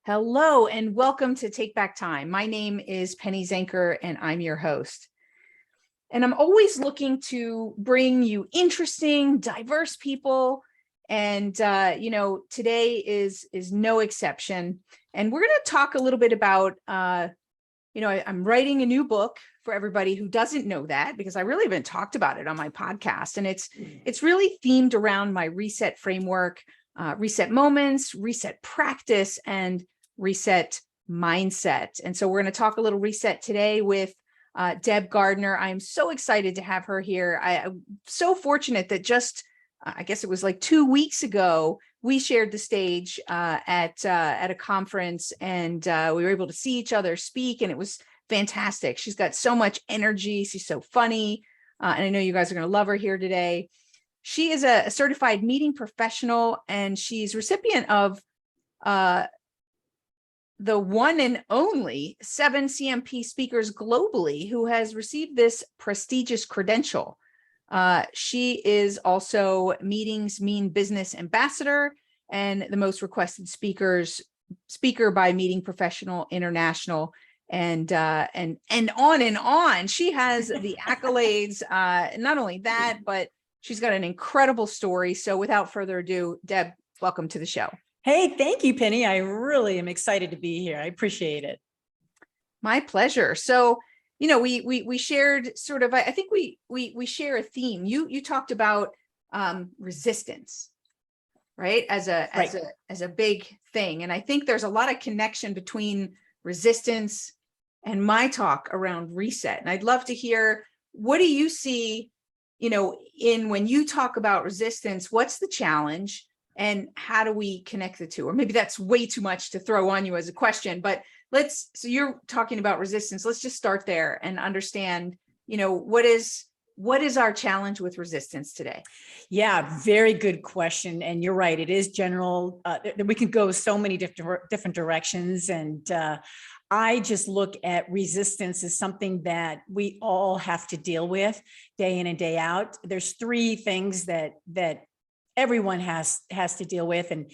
Hello and welcome to Take Back Time. My name is Penny Zenker and I'm your host. And I'm always looking to bring you interesting, diverse people. And, today is no exception. And we're going to talk a little bit about, I'm writing a new book for everybody who doesn't know that, because I really haven't talked about it on my podcast. And it's really themed around my reset framework, reset moments, reset practice, and reset mindset. And so we're going to talk a little reset today with Deb Gardner. I'm so excited to have her here. I'm so fortunate that I guess it was like 2 weeks ago, we shared the stage at a conference, and we were able to see each other speak, and it was fantastic. She's got so much energy. She's so funny. And I know you guys are going to love her here today. She is a certified meeting professional, and she's recipient of the one and only 7 CMP speakers globally who has received this prestigious credential. She is also Meetings Mean Business Ambassador and the most requested speaker by Meeting Professional International, and on and on. She has the accolades. Not only that, but she's got an incredible story. So without further ado, Deb, welcome to the show. Hey, thank you, Penny. I really am excited to be here. I appreciate it. My pleasure. So, we shared sort of, I think we share a theme. You talked about resistance, right? As a big thing. And I think there's a lot of connection between resistance and my talk around reset. And I'd love to hear, what do you see, when you talk about resistance, what's the challenge? And how do we connect the two? Or maybe that's way too much to throw on you as a question, but so you're talking about resistance. Let's just start there and understand, what is our challenge with resistance today? Yeah, very good question. And you're right. It is general. We can go so many different directions. And I just look at resistance as something that we all have to deal with day in and day out. There's 3 things that everyone has to deal with, and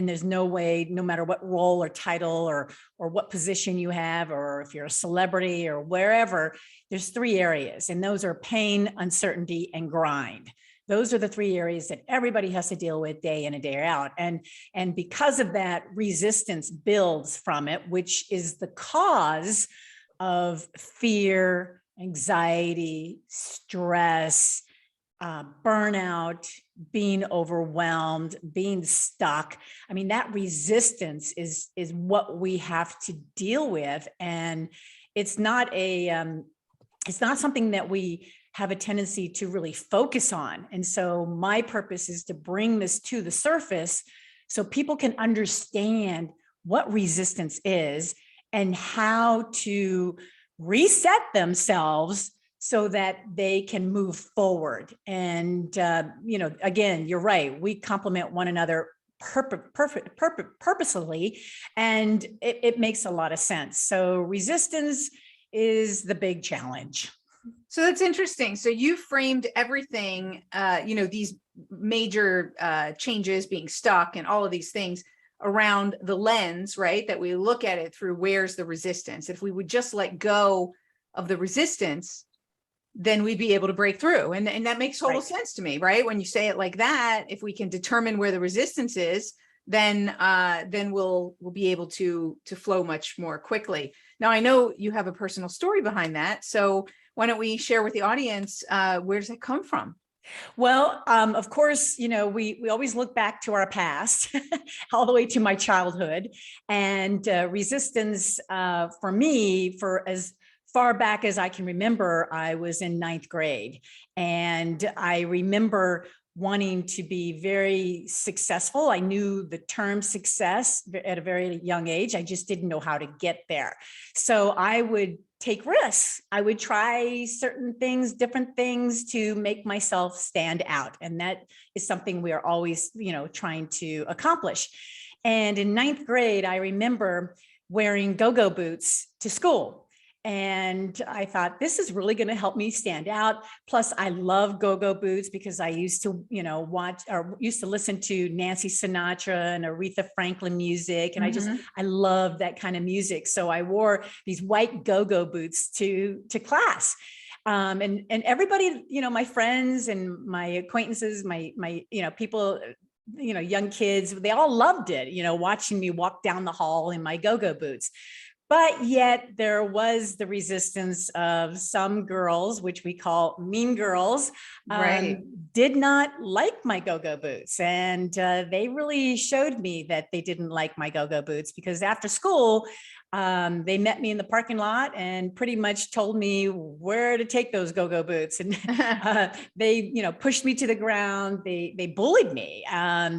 there's no way, no matter what role or title or what position you have, or if you're a celebrity or wherever, there's 3 areas, and those are pain, uncertainty, and grind. Those are the 3 areas that everybody has to deal with day in and day out. And because of that, resistance builds from it, which is the cause of fear, anxiety, stress, burnout, being overwhelmed, being stuck. I mean, that resistance is what we have to deal with. And it's not something that we have a tendency to really focus on. And so my purpose is to bring this to the surface so people can understand what resistance is and how to reset themselves so that they can move forward. And, again, you're right. We complement one another purposely, and it makes a lot of sense. So resistance is the big challenge. So that's interesting. So you framed everything, these major changes, being stuck and all of these things around the lens, right? That we look at it through, where's the resistance? If we would just let go of the resistance, then we'd be able to break through. And that makes total sense to me, right? When you say it like that, if we can determine where the resistance is, then we'll be able to flow much more quickly. Now, I know you have a personal story behind that. So why don't we share with the audience, where does it come from? Well, of course, we always look back to our past, all the way to my childhood, and resistance for me, for as far back as I can remember, I was in 9th grade, and I remember wanting to be very successful. I knew the term success at a very young age. I just didn't know how to get there. So I would take risks. I would try certain things, different things, to make myself stand out. And that is something we are always, trying to accomplish. And in 9th grade, I remember wearing go-go boots to school. And I thought, this is really going to help me stand out. Plus, I love go-go boots because I used to, watch or used to listen to Nancy Sinatra and Aretha Franklin music. And I love that kind of music. So I wore these white go-go boots to class. And everybody, my friends and my acquaintances, my people, young kids, they all loved it, watching me walk down the hall in my go-go boots. But yet there was the resistance of some girls, which we call mean girls, Right. did not like my go-go boots. And they really showed me that they didn't like my go-go boots, because after school, they met me in the parking lot and pretty much told me where to take those go-go boots. And they, pushed me to the ground. They bullied me.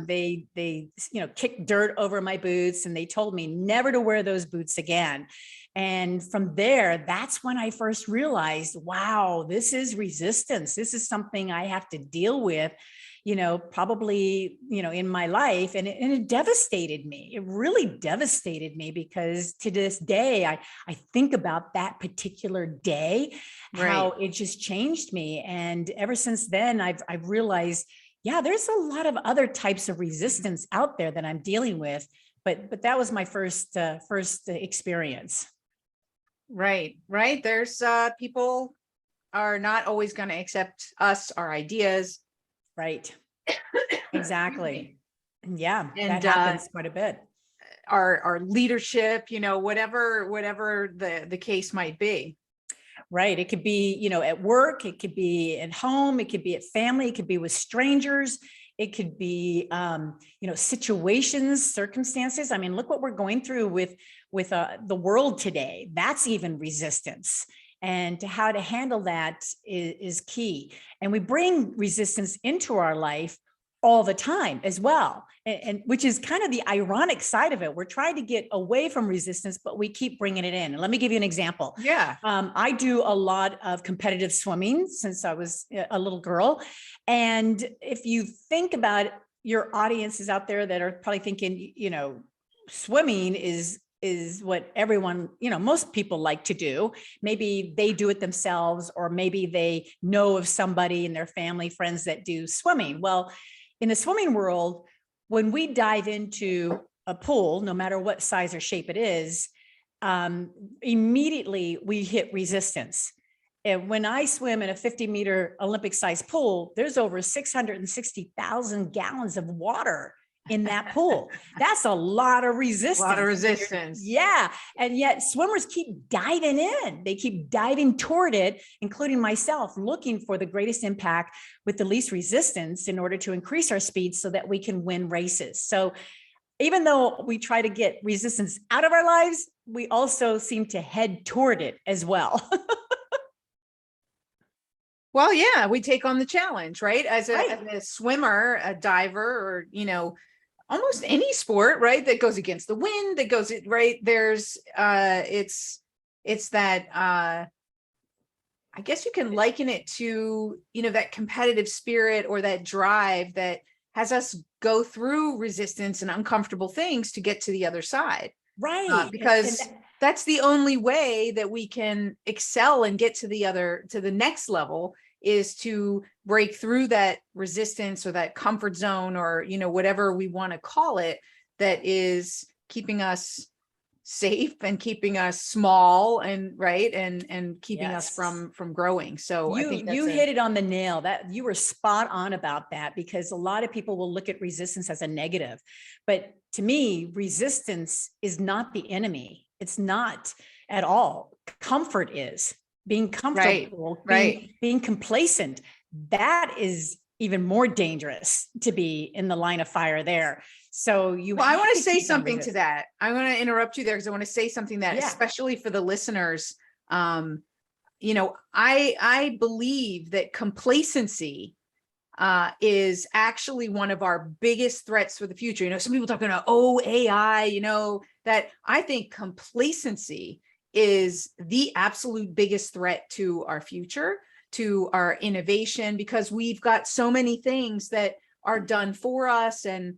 They kicked dirt over my boots, and they told me never to wear those boots again. And from there, that's when I first realized, wow, this is resistance. This is something I have to deal with, probably, in my life. And it devastated me. It really devastated me, because to this day, I think about that particular day, how it just changed me. And ever since then, I've realized, yeah, there's a lot of other types of resistance out there that I'm dealing with. But that was my first experience. Right. There's people are not always going to accept us, our ideas. Right. Exactly. Yeah. And that happens quite a bit. Our leadership, whatever the case might be. Right. It could be, at work, it could be at home, it could be at family, it could be with strangers. It could be, situations, circumstances. I mean, look what we're going through with the world today. That's even resistance. And how to handle that is key. And we bring resistance into our life all the time as well. And which is kind of the ironic side of it. We're trying to get away from resistance, but we keep bringing it in. And let me give you an example. Yeah. I do a lot of competitive swimming since I was a little girl. And if you think about your audiences out there that are probably thinking, swimming is what everyone, most people like to do. Maybe they do it themselves, or maybe they know of somebody in their family, friends that do swimming. Well, in the swimming world, when we dive into a pool, no matter what size or shape it is, immediately we hit resistance. And when I swim in a 50-meter Olympic-sized pool, there's over 660,000 gallons of water in that pool. That's a lot of resistance. A lot of resistance. Yeah. And yet swimmers keep diving in. They keep diving toward it, including myself, looking for the greatest impact with the least resistance in order to increase our speed so that we can win races. So even though we try to get resistance out of our lives, we also seem to head toward it as well. Well, yeah, we take on the challenge, right? As a swimmer, a diver, or, almost any sport, right? That goes against the wind, that goes right. There's, it's that, I guess you can liken it to, that competitive spirit or that drive that has us go through resistance and uncomfortable things to get to the other side. Right. Because that's the only way that we can excel and get to the next level, is to break through that resistance or that comfort zone, or, whatever we want to call it, that is keeping us safe and keeping us small and right. And keeping us from growing. So I think you hit it on the nail. That you were spot on about that, because a lot of people will look at resistance as a negative, but to me, resistance is not the enemy. It's not at all. Comfort is. Being comfortable, being complacent, that is even more dangerous to be in the line of fire there. So I want to say something to that. I want to interrupt you there, because I want to say something that, especially for the listeners, I believe that complacency is actually one of our biggest threats for the future. Some people talking about, AI, that I think complacency is the absolute biggest threat to our future, to our innovation, because we've got so many things that are done for us, and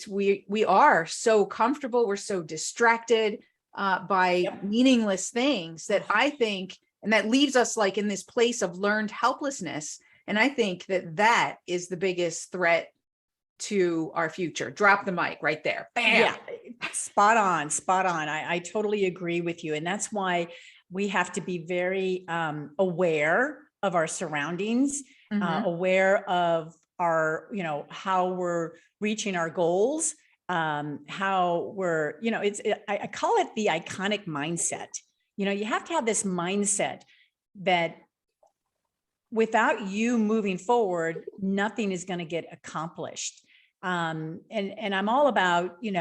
we are so comfortable, we're so distracted. by meaningless things that I think, and that leaves us like in this place of learned helplessness. And I think that that is the biggest threat to our future. Drop the mic right there. Bam. Yeah, spot on, spot on. I totally agree with you. And that's why we have to be very aware of our surroundings, aware of our, how we're reaching our goals, how we're, I call it the iconic mindset. You have to have this mindset that without you moving forward, nothing is going to get accomplished. And I'm all about, you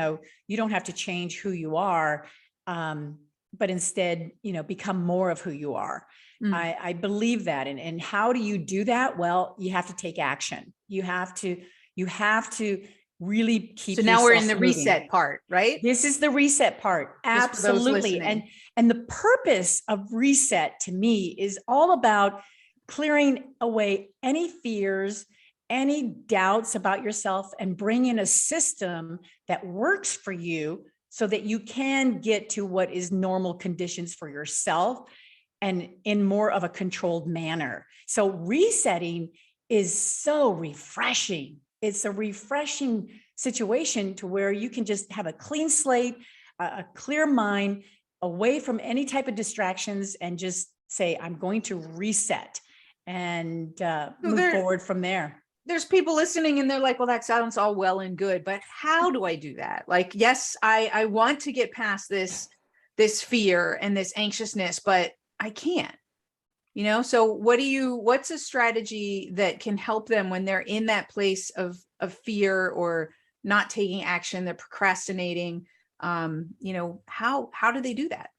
don't have to change who you are, but instead, become more of who you are. I believe that. And how do you do that? Well, you have to take action. You have to really keep. So now we're in the moving. Reset part, right? This is the reset part. Absolutely. And the purpose of reset to me is all about clearing away any fears, any doubts about yourself, and bring in a system that works for you so that you can get to what is normal conditions for yourself and in more of a controlled manner. So resetting is so refreshing. It's a refreshing situation to where you can just have a clean slate, a clear mind, away from any type of distractions, and just say, I'm going to reset and move forward from there. There's people listening and they're like, well, that sounds all well and good, but how do I do that? Like, yes, I want to get past this fear and this anxiousness, but I can't, so what's a strategy that can help them when they're in that place of fear or not taking action, they're procrastinating? How do they do that?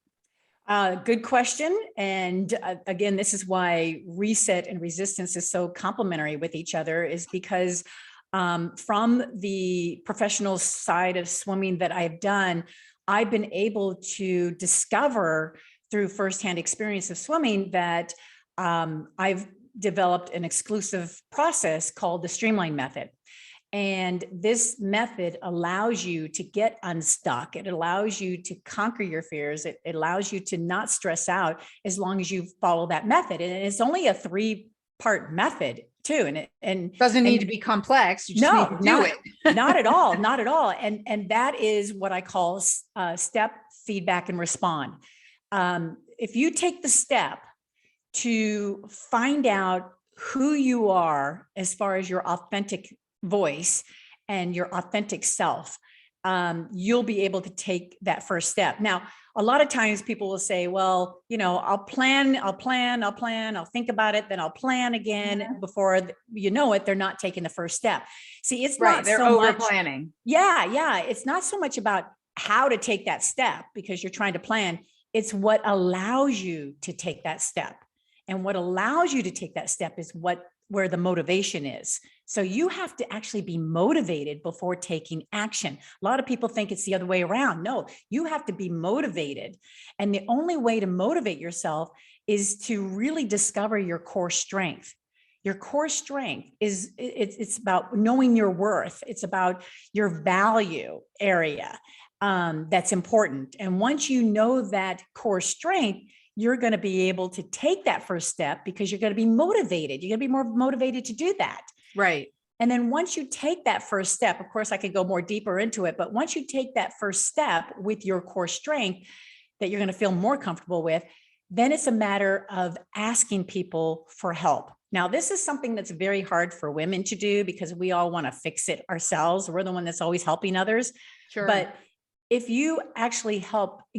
Good question. And again, this is why reset and resistance is so complementary with each other, is because from the professional side of swimming that I've done, I've been able to discover through firsthand experience of swimming that I've developed an exclusive process called the Streamline Method. And this method allows you to get unstuck. It allows you to conquer your fears. It allows you to not stress out as long as you follow that method. And it's only a 3-part method too. And doesn't need to be complex. You just need to do it. Not at all. Not at all. And that is what I call step, feedback, and respond. If you take the step to find out who you are as far as your authentic voice and your authentic self, you'll be able to take that first step. Now, a lot of times people will say, well, I'll plan, I'll think about it, then I'll plan again. Before you know it, they're not taking the first step. See, it's not they're so over much planning. Yeah. It's not so much about how to take that step because you're trying to plan. It's what allows you to take that step. And what allows you to take that step is where the motivation is. So you have to actually be motivated before taking action. A lot of people think it's the other way around. No, you have to be motivated. And the only way to motivate yourself is to really discover your core strength. Your core strength it's about knowing your worth. It's about your value area that's important. And once you know that core strength, you're going to be able to take that first step because you're going to be motivated. You're going to be more motivated to do that. Right. And then once you take that first step, of course, I could go more deeper into it, but once you take that first step with your core strength that you're going to feel more comfortable with, then it's a matter of asking people for help. Now, this is something that's very hard for women to do because we all want to fix it ourselves. We're the one that's always helping others. Sure. But if you actually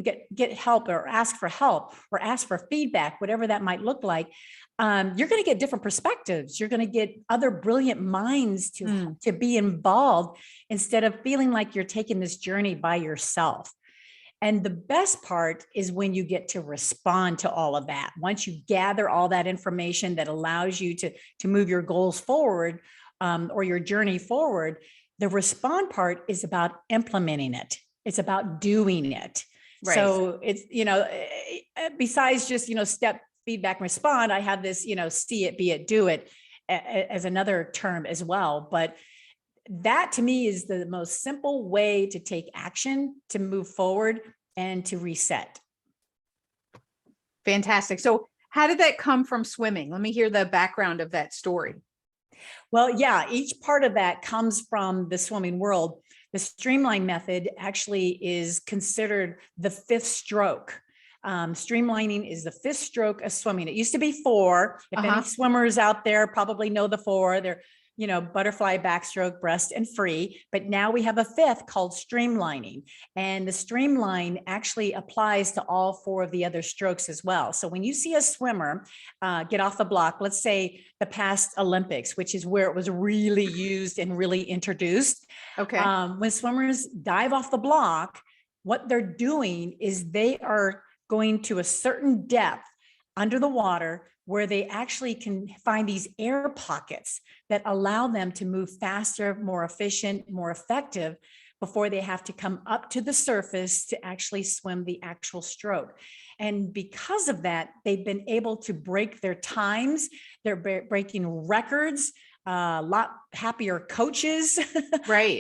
get help or ask for help or ask for feedback, whatever that might look like, you're going to get different perspectives. You're going to get other brilliant minds to be involved instead of feeling like you're taking this journey by yourself. And the best part is when you get to respond to all of that. Once you gather all that information that allows you to move your goals forward or your journey forward, the respond part is about implementing it. It's about doing it. Right. So it's, besides just, step, feedback, respond, I have this, see it, be it, do it as another term as well. But that to me is the most simple way to take action, to move forward and to reset. Fantastic. So how did that come from swimming? Let me hear the background of that story. Well, yeah, each part of that comes from the swimming world. The Streamline Method actually is considered the fifth stroke. Streamlining is the fifth stroke of swimming. It used to be four. If any swimmers out there probably know the four, they're, butterfly, backstroke, breast, and free. But now we have a fifth called streamlining. And the streamline actually applies to all four of the other strokes as well. So when you see a swimmer get off the block, let's say the past Olympics, which is where it was really used and really introduced. Okay. When swimmers dive off the block, what they're doing is they are going to a certain depth under the water where they actually can find these air pockets that allow them to move faster, more efficient, more effective before they have to come up to the surface to actually swim the actual stroke. And because of that, they've been able to break their times. They're breaking records, a lot happier coaches. Right.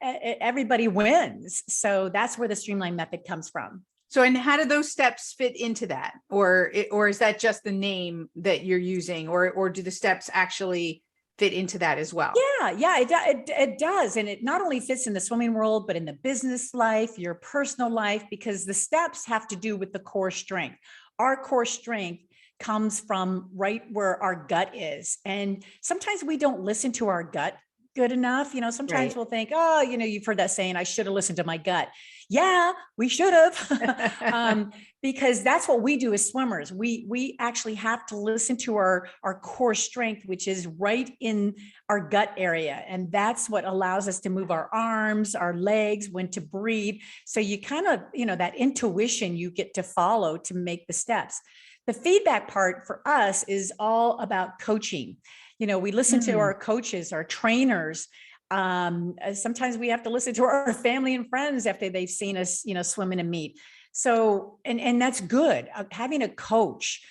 Everybody wins. So that's where the Streamline Method comes from. So, and how do those steps fit into that? Or is that just the name that you're using, or do the steps actually fit into that as well? Yeah, it does. And it not only fits in the swimming world, but in the business life, your personal life, because the steps have to do with the core strength. Our core strength comes from right where our gut is. And sometimes we don't listen to our gut good enough. Sometimes we'll think, oh, you've heard that saying, I should have listened to my gut. Yeah, we should have, because that's what we do as swimmers. We actually have to listen to our core strength, which is right in our gut area. And that's what allows us to move our arms, our legs, when to breathe. So you kind of, that intuition you get to follow to make the steps. The feedback part for us is all about coaching. We listen to our coaches, our trainers. Sometimes we have to listen to our family and friends after they've seen us, swim in a meet. So, and that's good. Having a coach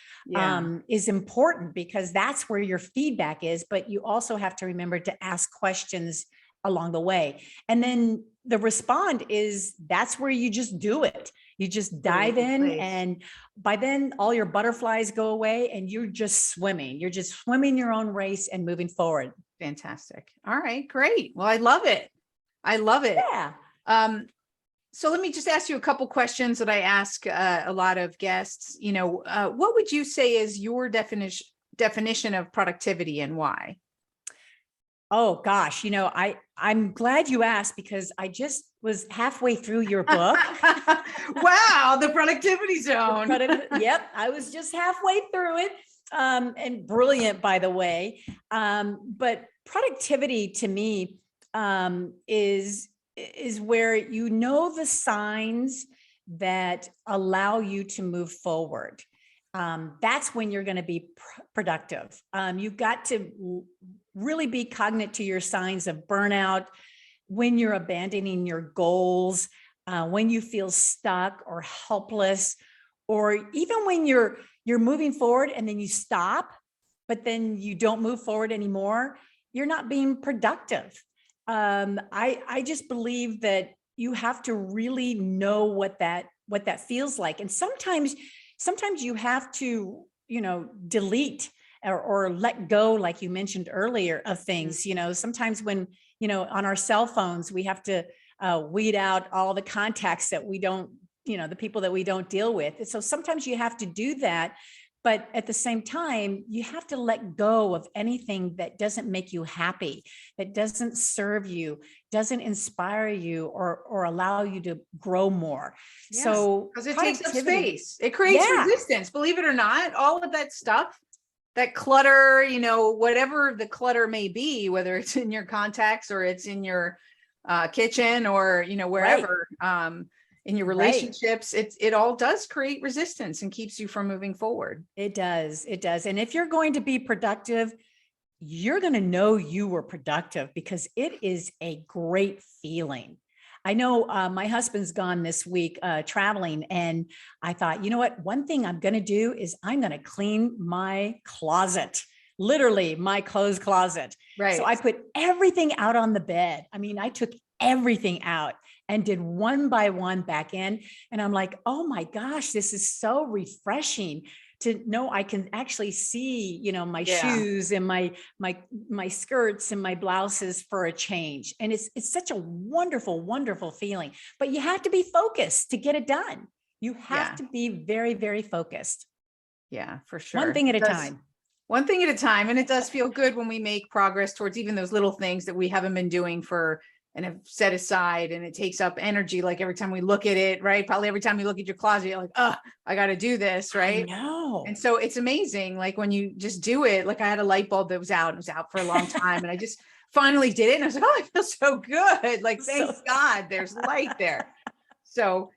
is important because that's where your feedback is, but you also have to remember to ask questions along the way. And then the respond is that's where you just do it. You just dive in, and by then all your butterflies go away and you're just swimming. You're just swimming your own race and moving forward. Fantastic. All right, great. Well, I love it. I love it. Yeah. So let me just ask you a couple questions that I ask a lot of guests. What would you say is your definition of productivity and why? Oh gosh, I'm glad you asked because I just was halfway through your book. Wow, the productivity zone. Yep, I was just halfway through it. And brilliant, by the way. But productivity to me is where the signs that allow you to move forward. That's when you're going to be productive. You've got to really be cognizant to your signs of burnout, when you're abandoning your goals, when you feel stuck or helpless, or even when you're moving forward and then you stop, but then you don't move forward anymore. You're not being productive. I just believe that you have to really know what that feels like. And sometimes you have to, delete or let go, like you mentioned earlier, of things. Sometimes when, on our cell phones, we have to weed out all the contacts that we don't, the people that we don't deal with. And so sometimes you have to do that. But at the same time, you have to let go of anything that doesn't make you happy, that doesn't serve you, doesn't inspire you, or allow you to grow more. Yes, so because it takes up space. It creates resistance. Believe it or not, all of that stuff, that clutter, whatever the clutter may be, whether it's in your contacts or it's in your kitchen or, wherever, in your relationships, it all does create resistance and keeps you from moving forward. It does. And if you're going to be productive, you're going to know you were productive because it is a great feeling. I know my husband's gone this week traveling, and I thought, you know what? One thing I'm going to do is I'm going to clean my closet, literally my clothes closet. Right. So I put everything out on the bed. I mean, I took everything out and did one by one back in. And I'm like, oh my gosh, this is so refreshing to know I can actually see, my shoes and my skirts and my blouses for a change. And it's such a wonderful, wonderful feeling, but you have to be focused to get it done. You have to be very, very focused. Yeah, for sure. One thing at a time. One thing at a time. And it does feel good when we make progress towards even those little things that we haven't been doing and have set aside, and it takes up energy. Like every time we look at it, right? Probably every time you look at your closet, you're like, oh, I got to do this. Right. I know. And so it's amazing. Like when you just do it, like I had a light bulb that was out, it was out for a long time. And I just finally did it. And I was like, oh, I feel so good. Like, thank God there's light there. So,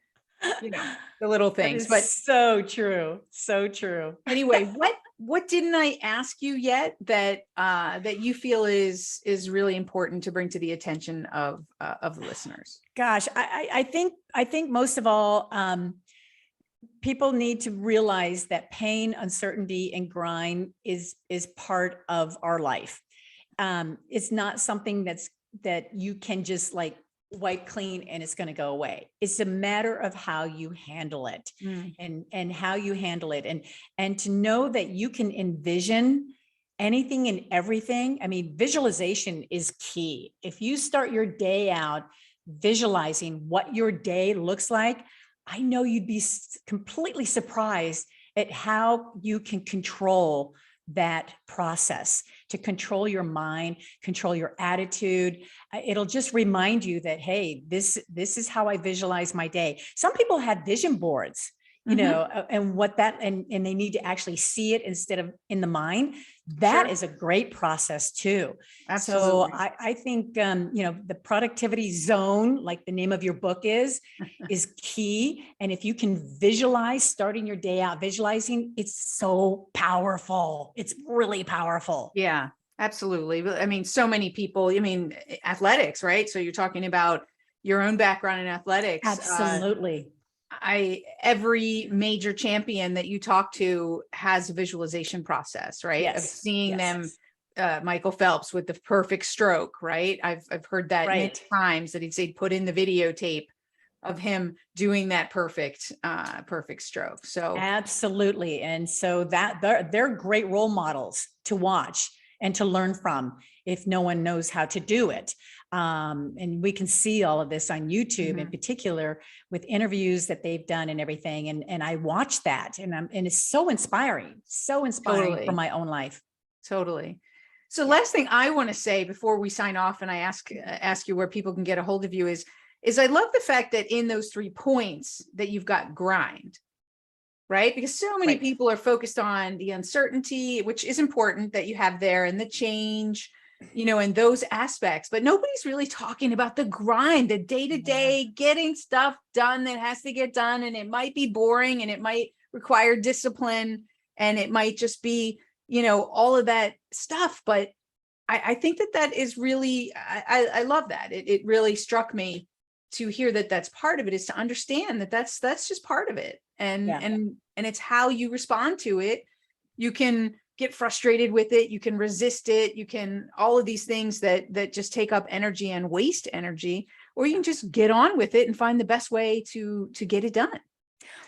the little things, but so true. So true. Anyway, what didn't I ask you yet that you feel is really important to bring to the attention of the listeners? Gosh, I think most of all, people need to realize that pain, uncertainty, and grind is part of our life. It's not something that you can just like wipe clean and it's going to go away. It's a matter of how you handle it and how you handle it. And to know that you can envision anything and everything. I mean, visualization is key. If you start your day out visualizing what your day looks like, I know you'd be completely surprised at how you can control that process, to control your mind, control your attitude. It'll just remind you that, hey, this is how I visualize my day. Some people have vision boards, and and they need to actually see it instead of in the mind. That is a great process too. Absolutely. So I think, the productivity zone, like the name of your book is key. And if you can visualize starting your day out, visualizing, it's so powerful. It's really powerful. Yeah, absolutely. I mean, so many people, athletics, right? So you're talking about your own background in athletics. Absolutely. Every major champion that you talk to has a visualization process, right? Yes. Of seeing them, Michael Phelps with the perfect stroke, right? I've heard that many times that he'd put in the videotape of him doing that perfect stroke. So absolutely. And so that they're great role models to watch and to learn from if no one knows how to do it. And we can see all of this on YouTube in particular with interviews that they've done and everything. And I watch that and it's so inspiring Totally. for my own life. Totally. So last thing I want to say before we sign off and I ask you where people can get a hold of you is I love the fact that in those 3 points that you've got grind, right? Because so many people are focused on the uncertainty, which is important that you have there, and the change, and those aspects, but nobody's really talking about the grind, the day-to-day getting stuff done that has to get done. And it might be boring and it might require discipline and it might just be, all of that stuff. But I think that is really, I love that. It really struck me to hear that that's part of it, is to understand that that's just part of it. And it's how you respond to it. You can get frustrated with it. You can resist it. You can, all of these things that just take up energy and waste energy, or you can just get on with it and find the best way to get it done.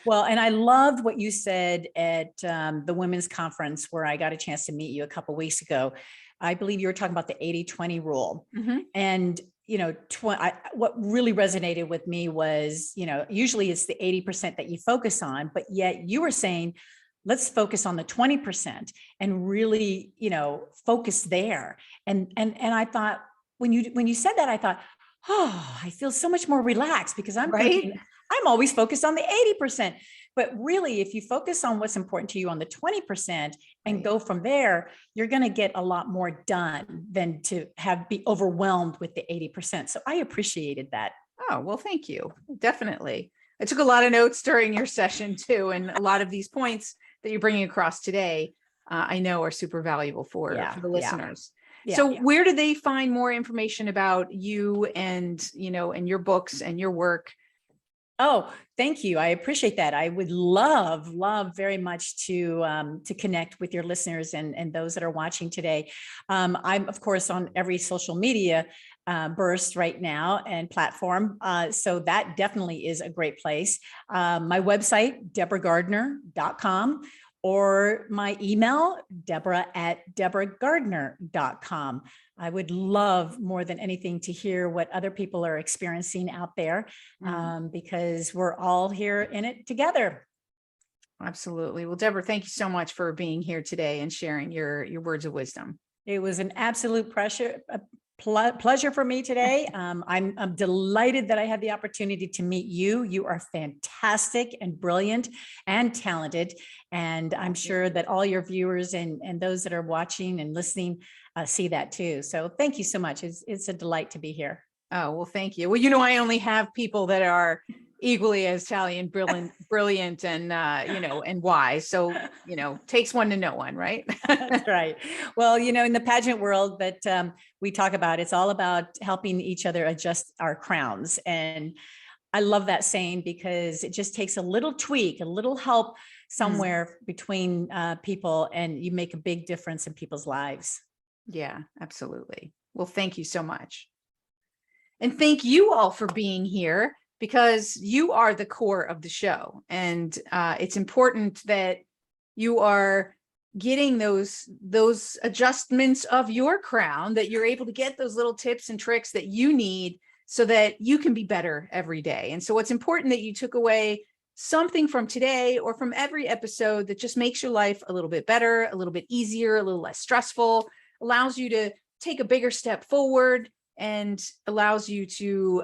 Well, and I loved what you said at the women's conference where I got a chance to meet you a couple of weeks ago. I believe you were talking about the 80-20 rule. And what really resonated with me was, usually it's the 80% that you focus on, but yet you were saying, let's focus on the 20% and really, focus there. And I thought when you said that, I thought, oh, I feel so much more relaxed because I'm thinking, I'm always focused on the 80%. But really, if you focus on what's important to you on the 20% and go from there, you're going to get a lot more done than to be overwhelmed with the 80%. So I appreciated that. Oh, well, thank you. Definitely. I took a lot of notes during your session too. And a lot of these points that you're bringing across today, I know are super valuable for the listeners. So where do they find more information about you and, and your books and your work? Oh, thank you. I appreciate that. I would love very much to connect with your listeners and those that are watching today. I'm of course on every social media, burst right now and platform. So that definitely is a great place. My website, deborahgardner.com, or my email, deborah@deborahgardner.com. I would love more than anything to hear what other people are experiencing out there, because we're all here in it together. Absolutely. Well, Deborah, thank you so much for being here today and sharing your words of wisdom. It was an absolute pleasure for me today. I'm delighted that I had the opportunity to meet you. You are fantastic and brilliant and talented. And I'm sure that all your viewers and those that are watching and listening see that too. So thank you so much. It's a delight to be here. Oh, well, thank you. Well, I only have people that are equally as talented, brilliant, and and wise. So, takes one to know one, right? That's right. Well, in the pageant world that we talk about, it's all about helping each other adjust our crowns. And I love that saying because it just takes a little tweak, a little help somewhere between people, and you make a big difference in people's lives. Yeah, absolutely. Well, thank you so much. And thank you all for being here, because you are the core of the show. And it's important that you are getting those adjustments of your crown, that you're able to get those little tips and tricks that you need so that you can be better every day. And so it's important that you took away something from today or from every episode that just makes your life a little bit better, a little bit easier, a little less stressful, allows you to take a bigger step forward, and allows you to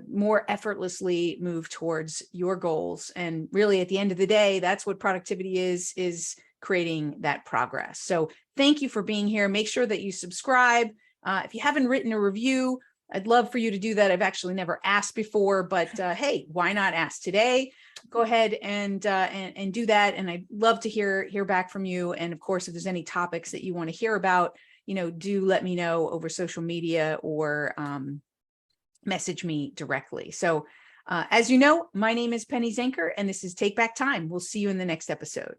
more effortlessly move towards your goals. And really, at the end of the day, that's what productivity is creating that progress. So thank you for being here. Make sure that you subscribe. If you haven't written a review, I'd love for you to do that. I've actually never asked before, but hey, why not ask today? Go ahead and do that. And I'd love to hear back from you. And of course, if there's any topics that you want to hear about, do let me know over social media or message me directly. So as you know, my name is Penny Zenker, and this is Take Back Time. We'll see you in the next episode.